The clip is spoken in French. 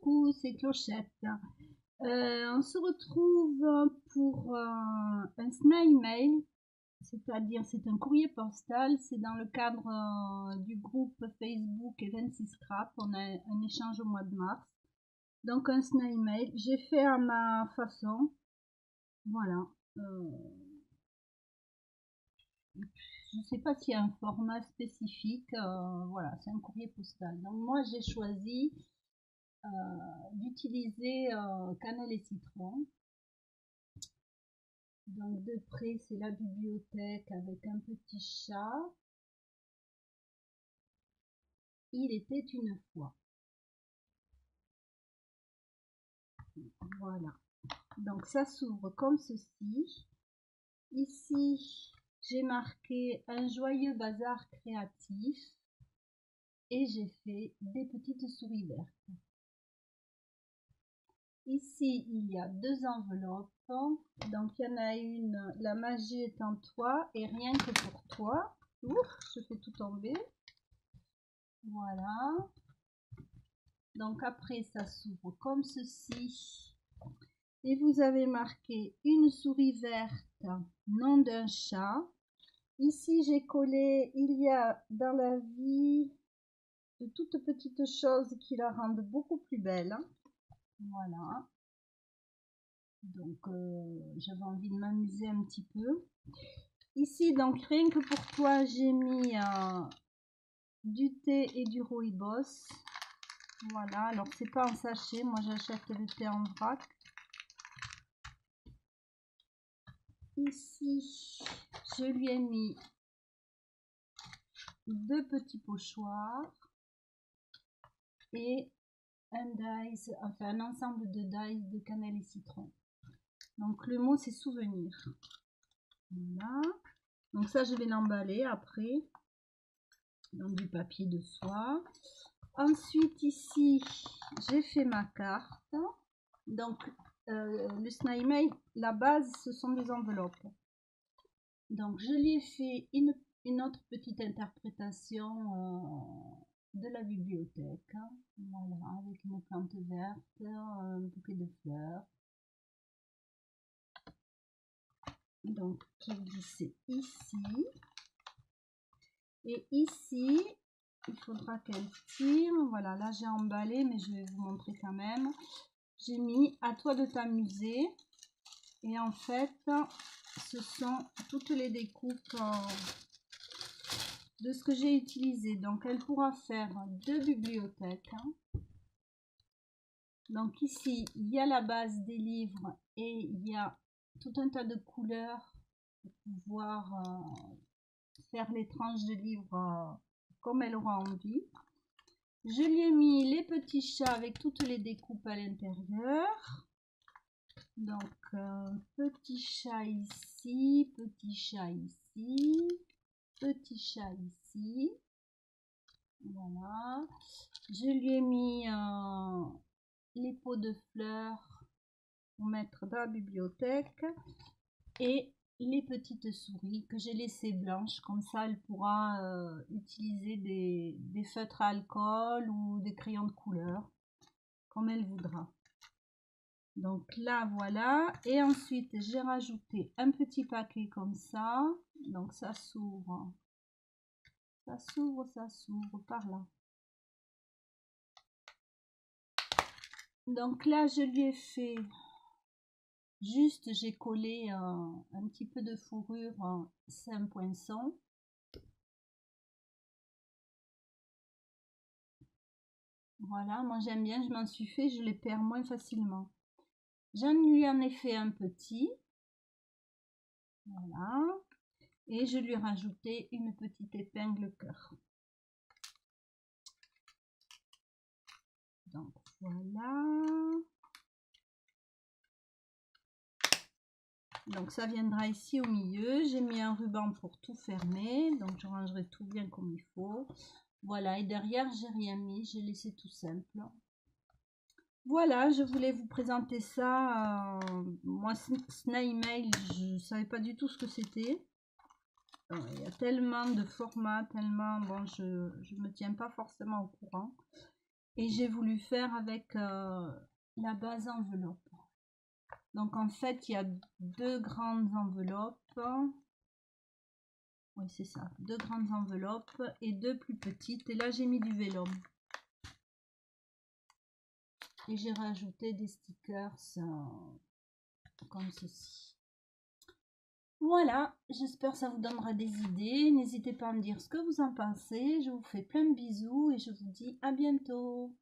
Coucou, c'est Clochette. On se retrouve pour un snail mail, c'est-à-dire c'est un courrier postal. C'est dans le cadre du groupe Facebook Events Scrap. On a un échange au mois de mars. Donc un snail mail. J'ai fait à ma façon. Voilà. Je ne sais pas s'il y a un format spécifique. Voilà, c'est un courrier postal. Donc moi j'ai choisi d'utiliser cannelle et citron. Donc de près c'est la bibliothèque avec un petit chat. Il était une fois. Voilà. Donc ça s'ouvre comme ceci. Ici j'ai marqué un joyeux bazar créatif et j'ai fait des petites souris vertes. Ici, il y a deux enveloppes. Donc, il y en a une, la magie est en toi et rien que pour toi. Ouf, je fais tout tomber. Voilà. Donc, après, ça s'ouvre comme ceci. Et vous avez marqué une souris verte, nom d'un chat. Ici, j'ai collé, il y a dans la vie de toutes petites choses qui la rendent beaucoup plus belle. Voilà. Donc j'avais envie de m'amuser un petit peu. Ici, donc rien que pour toi, j'ai mis du thé et du rooibos. Voilà, alors c'est pas en sachet, moi j'achète le thé en vrac. Ici, je lui ai mis deux petits pochoirs et un dice, enfin un ensemble de dice de cannelle et citron. Donc le mot c'est souvenir. Voilà. Donc ça je vais l'emballer après dans du papier de soie. Ensuite ici j'ai fait ma carte. Donc le snail mail, la base ce sont des enveloppes. Donc je lui ai fait une autre petite interprétation de la bibliothèque. Voilà, avec une plante verte, un bouquet de fleurs. Donc qui glissait ici. Et ici, il faudra qu'elle tire. Voilà, là j'ai emballé, mais je vais vous montrer quand même. J'ai mis à toi de t'amuser. Et en fait, ce sont toutes les découpes de ce que j'ai utilisé. Donc elle pourra faire deux bibliothèques. Donc ici, il y a la base des livres et il y a tout un tas de couleurs pour pouvoir faire les tranches de livres comme elle aura envie. Je lui ai mis les petits chats avec toutes les découpes à l'intérieur. Donc petit chat ici, petit chat ici, petit chat ici. Voilà. Je lui ai mis les pots de fleurs pour mettre dans la bibliothèque et les petites souris que j'ai laissées blanches, comme ça elle pourra utiliser des feutres à alcool ou des crayons de couleur comme elle voudra. Donc là voilà, et ensuite j'ai rajouté un petit paquet comme ça. Donc ça s'ouvre par là. Donc là je lui ai fait juste, j'ai collé un petit peu de fourrure Saint Poinçon. Voilà, moi j'aime bien, je m'en suis fait, je les perds moins facilement. J'en lui en ai fait un petit. Voilà. Et je lui ai rajouté une petite épingle cœur. Donc voilà. Donc ça viendra ici au milieu. J'ai mis un ruban pour tout fermer. Donc je rangerai tout bien comme il faut. Voilà, et derrière j'ai rien mis, j'ai laissé tout simple. Voilà, je voulais vous présenter ça. Moi, Snail Mail, je ne savais pas du tout ce que c'était. Il y a tellement de formats, tellement... Bon, je ne me tiens pas forcément au courant. Et j'ai voulu faire avec la base enveloppe. Donc en fait, il y a 2 grandes enveloppes. Oui, c'est ça. 2 grandes enveloppes et 2 plus petites. Et là, j'ai mis du vélum. Et j'ai rajouté des stickers comme ceci. Voilà, j'espère que ça vous donnera des idées. N'hésitez pas à me dire ce que vous en pensez. Je vous fais plein de bisous et je vous dis à bientôt.